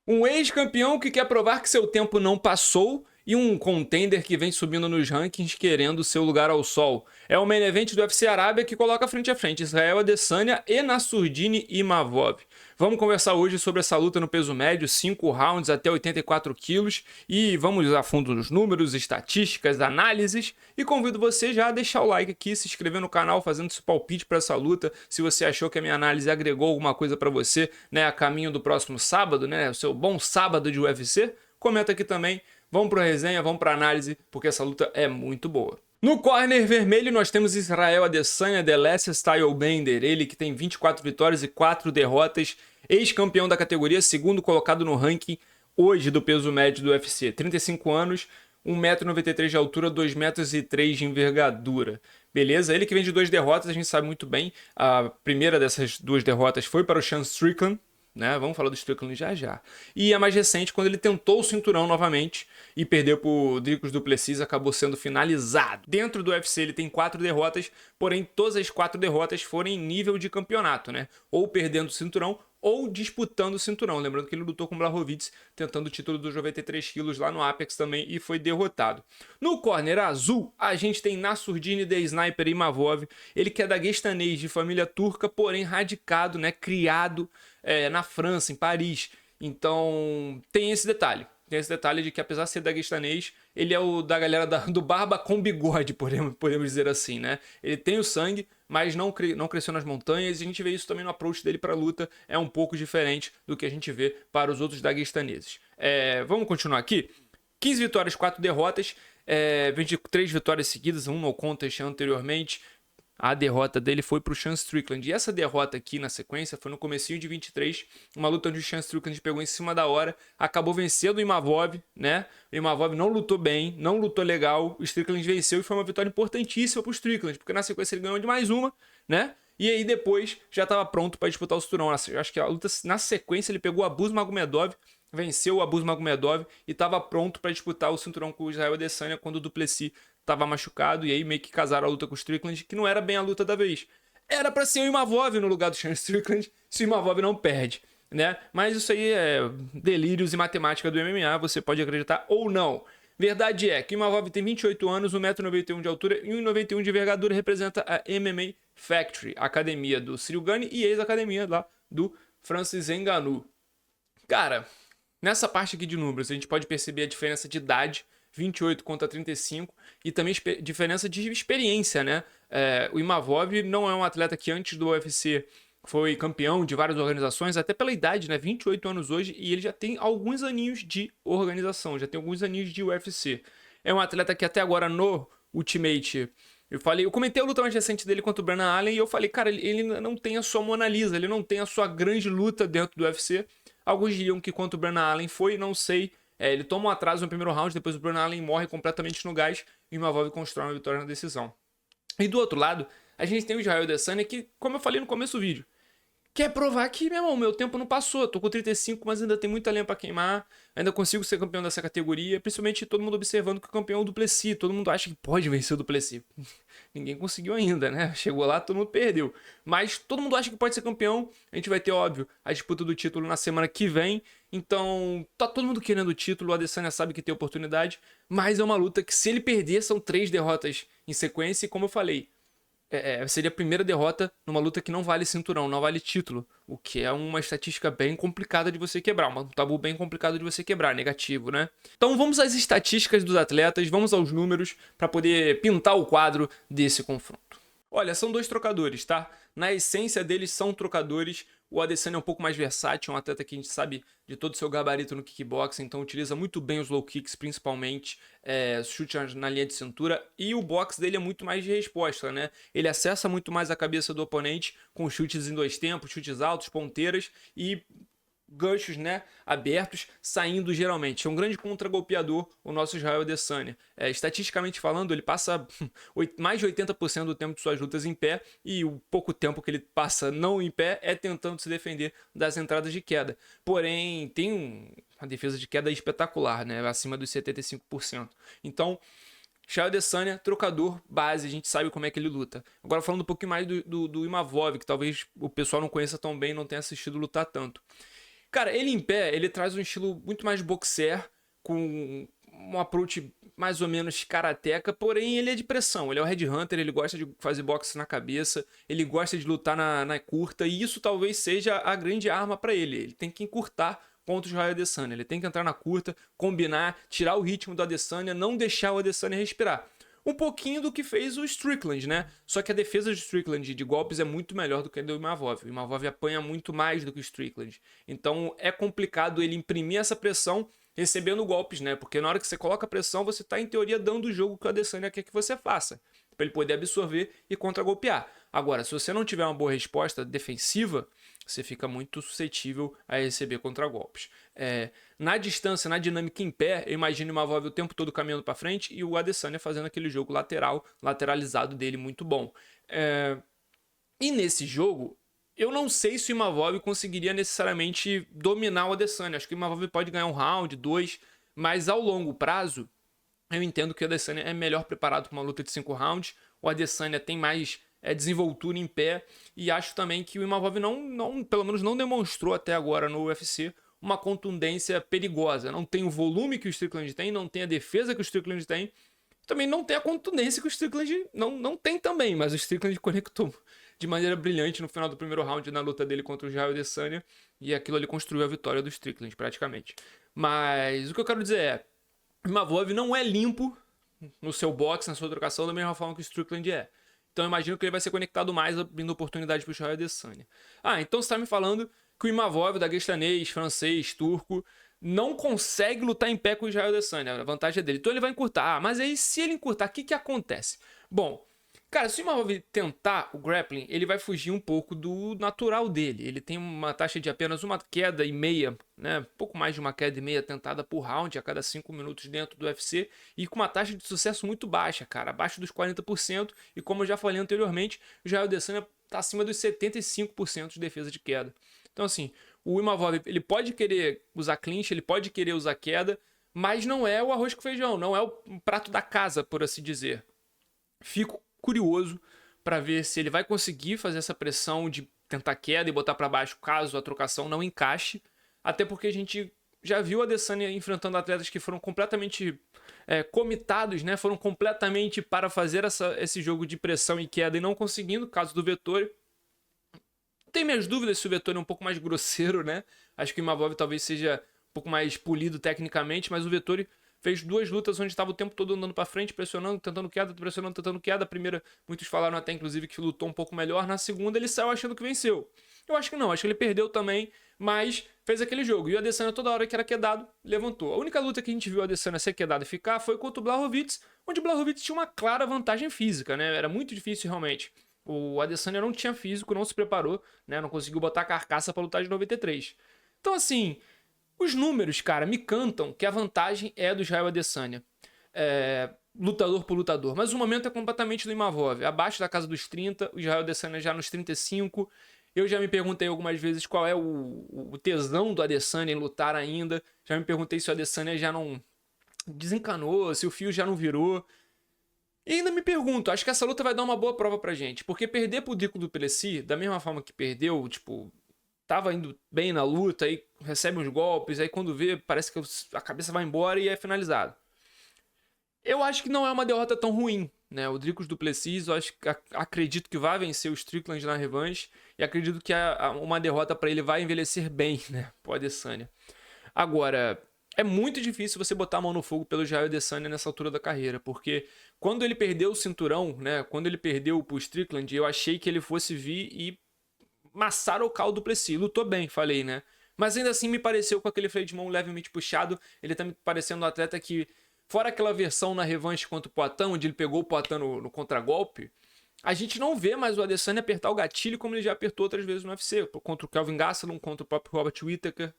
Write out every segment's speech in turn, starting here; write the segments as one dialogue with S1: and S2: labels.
S1: Um ex-campeão que quer provar que seu tempo não passou e um contender que vem subindo nos rankings querendo seu lugar ao sol. É o main event do UFC Arábia que coloca frente a frente Israel Adesanya e Nassourdine Imavov. Vamos conversar hoje sobre essa luta no peso médio, 5 rounds até 84 quilos, e vamos a fundo nos números, estatísticas, análises, e convido você já a deixar o like aqui, se inscrever no canal, fazendo seu palpite para essa luta, se você achou que a minha análise agregou alguma coisa para você, né, a caminho do próximo sábado, né, o seu bom sábado de UFC, comenta aqui também. Vamos para a resenha, vamos para a análise, porque essa luta é muito boa. No corner vermelho, nós temos Israel Adesanya, The Last Stylebender, ele que tem 24 vitórias e 4 derrotas, ex-campeão da categoria, segundo colocado no ranking hoje do peso médio do UFC. 35 anos, 1,93 m de altura, 2,3 m de envergadura. Beleza? Ele que vem de 2 derrotas, a gente sabe muito bem. A primeira dessas 2 derrotas foi para o Sean Strickland, né? Vamos falar do Strickland já já. E a mais recente, quando ele tentou o cinturão novamente e perdeu por Dricus du Plessis, acabou sendo finalizado. Dentro do UFC ele tem 4 derrotas, porém todas as 4 derrotas foram em nível de campeonato, né? Ou perdendo o cinturão ou disputando o cinturão. Lembrando que ele lutou com o Blachowicz, tentando o título dos 93 quilos lá no Apex também e foi derrotado. No corner azul, a gente tem Nassourdine The Sniper Imavov. Ele que é daguestanês de família turca, porém radicado, né? Criado na França, em Paris. Então tem esse detalhe. Tem esse detalhe de que, apesar de ser daguestanês, ele é o da galera do barba com bigode, podemos dizer assim, né? Ele tem o sangue, mas não cresceu nas montanhas, e a gente vê isso também no approach dele para a luta, é um pouco diferente do que a gente vê para os outros daguestaneses. Vamos continuar aqui? 15 vitórias, 4 derrotas, 23 vitórias seguidas, um no contest anteriormente. A derrota dele foi para o Sean Strickland. E essa derrota aqui na sequência foi no comecinho de 23, uma luta onde o Sean Strickland pegou em cima da hora, acabou vencendo o Imavov, né? O Imavov não lutou bem, não lutou legal, o Strickland venceu e foi uma vitória importantíssima para o Strickland, porque na sequência ele ganhou de mais uma, né? E aí depois já estava pronto para disputar o cinturão. Eu acho que a luta na sequência ele pegou o Abus Magomedov, venceu o Abus Magomedov e estava pronto para disputar o cinturão com o Israel Adesanya quando o Du Plessis estava machucado, e aí meio que casaram a luta com o Strickland, que não era bem a luta da vez. Era para ser o Imavov no lugar do Sean Strickland, se o Imavov não perde, né? Mas isso aí é delírios e matemática do MMA, você pode acreditar ou não. Verdade é que o Imavov tem 28 anos, 1,91 m de altura e 1,91 m de envergadura, representa a MMA Factory, academia do Cyril Gane e ex-academia lá do Francis Ngannou. Cara, nessa parte aqui de números, a gente pode perceber a diferença de idade, 28 contra 35, e também diferença de experiência, né? O Imavov não é um atleta que antes do UFC foi campeão de várias organizações, até pela idade, né? 28 anos hoje, e ele já tem alguns aninhos de organização, já tem alguns aninhos de UFC. É um atleta que até agora no Ultimate, eu comentei a luta mais recente dele contra o Brennan Allen, e eu falei, cara, ele não tem a sua Mona Lisa, ele não tem a sua grande luta dentro do UFC. Alguns diriam que contra o Brennan Allen foi, não sei. Ele toma um atraso no primeiro round, depois o Brennan Allen morre completamente no gás e o Imavov constrói uma vitória na decisão. E do outro lado, a gente tem o Israel Adesanya que, como eu falei no começo do vídeo, quer provar que, meu irmão, meu tempo não passou. Tô com 35, mas ainda tem muita lenha pra queimar. Ainda consigo ser campeão dessa categoria. Principalmente todo mundo observando que o campeão é o Du Plessis. Todo mundo acha que pode vencer o Du Plessis. Ninguém conseguiu ainda, né? Chegou lá, todo mundo perdeu. Mas todo mundo acha que pode ser campeão. A gente vai ter, óbvio, a disputa do título na semana que vem. Então, tá todo mundo querendo o título. O Adesanya sabe que tem oportunidade. Mas é uma luta que, se ele perder, são 3 derrotas em sequência. E como eu falei, seria a primeira derrota numa luta que não vale cinturão, não vale título, o que é uma estatística bem complicada de você quebrar, um tabu bem complicado de você quebrar, negativo, né? Então vamos às estatísticas dos atletas, vamos aos números para poder pintar o quadro desse confronto. Olha, são 2 trocadores, tá? Na essência deles são trocadores. O Adesanya é um pouco mais versátil, é um atleta que a gente sabe de todo o seu gabarito no kickboxing, então utiliza muito bem os low kicks, principalmente chute na linha de cintura, e o box dele é muito mais de resposta, né? Ele acessa muito mais a cabeça do oponente com chutes em 2 tempos, chutes altos, ponteiras e ganchos, né, abertos, saindo geralmente. É um grande contragolpeador o nosso Israel Adesanya. Estatisticamente falando, ele passa mais de 80% do tempo de suas lutas em pé, e o pouco tempo que ele passa não em pé é tentando se defender das entradas de queda. Porém, tem uma defesa de queda espetacular, né, acima dos 75%. Então, Israel Adesanya, trocador, base, a gente sabe como é que ele luta. Agora falando um pouquinho mais do Imavov, que talvez o pessoal não conheça tão bem, não tenha assistido lutar tanto. Cara, ele em pé, ele traz um estilo muito mais boxer, com um approach mais ou menos karateca, porém ele é de pressão. Ele é o headhunter, ele gosta de fazer boxe na cabeça, ele gosta de lutar na curta, e isso talvez seja a grande arma para ele. Ele tem que encurtar contra o Israel Adesanya, ele tem que entrar na curta, combinar, tirar o ritmo do Adesanya, não deixar o Adesanya respirar. Um pouquinho do que fez o Strickland, né? Só que a defesa do Strickland de golpes é muito melhor do que a do Imavov. O Imavov apanha muito mais do que o Strickland. Então é complicado ele imprimir essa pressão recebendo golpes, né? Porque na hora que você coloca pressão, você está em teoria dando o jogo que o Adesanya quer que você faça, para ele poder absorver e contra-golpear. Agora, se você não tiver uma boa resposta defensiva, você fica muito suscetível a receber contra-golpes. Na distância, na dinâmica em pé, eu imagino o Imavov o tempo todo caminhando para frente e o Adesanya fazendo aquele jogo lateralizado dele muito bom. E nesse jogo, eu não sei se o Imavov conseguiria necessariamente dominar o Adesanya. Acho que o Imavov pode ganhar um round, 2, mas ao longo prazo, eu entendo que o Adesanya é melhor preparado para uma luta de 5 rounds. O Adesanya tem mais desenvoltura em pé. E acho também que o Imavov pelo menos não demonstrou até agora no UFC uma contundência perigosa. Não tem o volume que o Strickland tem, não tem a defesa que o Strickland tem. Também não tem a contundência que o Strickland não tem também. Mas o Strickland conectou de maneira brilhante no final do primeiro round na luta dele contra o Israel Adesanya. E aquilo ali construiu a vitória do Strickland, praticamente. Mas o que eu quero dizer é, o Imavov não é limpo no seu boxe, na sua trocação, da mesma forma que o Strickland é. Então eu imagino que ele vai ser conectado mais, abrindo oportunidade para o Israel Adesanya. Então você está me falando que o Imavov, daguestanês, francês, turco, não consegue lutar em pé com o Israel Adesanya. A vantagem é dele. Então ele vai encurtar. Mas aí, se ele encurtar, o que acontece? Bom, cara, se o Imavov tentar o grappling, ele vai fugir um pouco do natural dele. Ele tem uma taxa de apenas uma queda e meia, né? Pouco mais de uma queda e meia tentada por round a cada 5 minutos dentro do UFC. E com uma taxa de sucesso muito baixa, cara. Abaixo dos 40%. E como eu já falei anteriormente, o Israel Adesanya está acima dos 75% de defesa de queda. Então assim, o Imavov, ele pode querer usar clinch, ele pode querer usar queda, mas não é o arroz com feijão, não é o prato da casa, por assim dizer. Fico curioso para ver se ele vai conseguir fazer essa pressão de tentar queda e botar para baixo caso a trocação não encaixe, até porque a gente já viu a Adesanya enfrentando atletas que foram completamente comitados, né? Foram completamente para fazer esse jogo de pressão e queda e não conseguindo, caso do Vettori. Tenho minhas dúvidas se o Vettori é um pouco mais grosseiro, né? Acho que o Imavov talvez seja um pouco mais polido tecnicamente, mas o Vettori fez 2 lutas onde estava o tempo todo andando para frente, pressionando, tentando queda. A primeira, muitos falaram até inclusive que lutou um pouco melhor. Na segunda, ele saiu achando que venceu. Eu acho que não, acho que ele perdeu também, mas fez aquele jogo. E o Adesanya, toda hora que era quedado, levantou. A única luta que a gente viu o Adesanya ser quedado e ficar foi contra o Blachowicz, onde o Blachowicz tinha uma clara vantagem física, né? Era muito difícil realmente. O Adesanya não tinha físico, não se preparou, né? Não conseguiu botar a carcaça para lutar de 93. Então, assim, os números, cara, me cantam que a vantagem é do Israel Adesanya. Lutador por lutador. Mas o momento é completamente do Imavov. Abaixo da casa dos 30, o Israel Adesanya já nos 35. Eu já me perguntei algumas vezes qual é o tesão do Adesanya em lutar ainda. Já me perguntei se o Adesanya já não desencanou, se o fio já não virou. E ainda me pergunto, acho que essa luta vai dar uma boa prova pra gente. Porque perder pro Dricus du Plessis, da mesma forma que perdeu, tipo, tava indo bem na luta, aí recebe uns golpes, aí quando vê, parece que a cabeça vai embora e é finalizado. Eu acho que não é uma derrota tão ruim, né? O Dricus du Plessis, eu acredito que vai vencer o Strickland na revanche, e acredito que uma derrota pra ele vai envelhecer bem, né? Pro Adesanya. Agora, é muito difícil você botar a mão no fogo pelo Israel Adesanya nessa altura da carreira, porque quando ele perdeu o cinturão, né? Quando ele perdeu pro Strickland, eu achei que ele fosse vir e maçarocar o du Plessis. Lutou bem, falei, né? Mas ainda assim me pareceu com aquele freio de mão levemente puxado. Ele tá me parecendo um atleta que, fora aquela versão na revanche contra o Poatan, onde ele pegou o Poatan no contragolpe, a gente não vê mais o Adesanya apertar o gatilho como ele já apertou outras vezes no UFC, contra o Kelvin Gastelum, contra o próprio Robert Whittaker.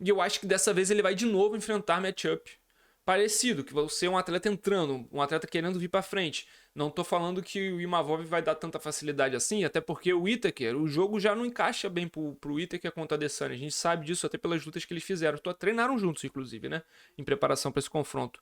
S1: E eu acho que dessa vez ele vai de novo enfrentar matchup parecido, que vai ser um atleta entrando, um atleta querendo vir para frente. Não tô falando que o Imavov vai dar tanta facilidade assim, até porque o Whittaker, o jogo já não encaixa bem pro Whittaker contra a Adesanya. A gente sabe disso até pelas lutas que eles fizeram. Treinaram juntos, inclusive, né? Em preparação para esse confronto.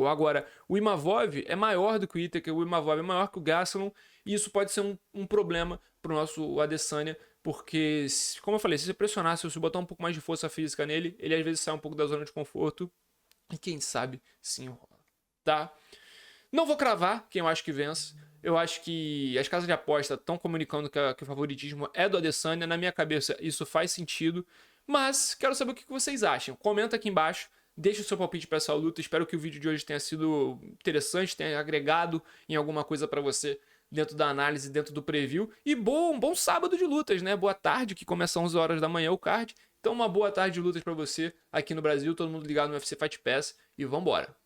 S1: Agora, o Imavov é maior do que o Whittaker, o Imavov é maior que o Gastelum, e isso pode ser um problema pro nosso Adesanya, porque, como eu falei, se você pressionar, se você botar um pouco mais de força física nele, ele às vezes sai um pouco da zona de conforto e quem sabe se enrola, tá? Não vou cravar quem eu acho que vence. Eu acho que as casas de aposta estão comunicando que o favoritismo é do Adesanya. Na minha cabeça, isso faz sentido. Mas quero saber o que vocês acham. Comenta aqui embaixo. Deixa o seu palpite para essa luta. Espero que o vídeo de hoje tenha sido interessante, tenha agregado em alguma coisa para você dentro da análise, dentro do preview. E um bom sábado de lutas, né? Boa tarde, que começa às 11 horas da manhã o card. Então uma boa tarde de lutas para você aqui no Brasil. Todo mundo ligado no UFC Fight Pass. E vambora.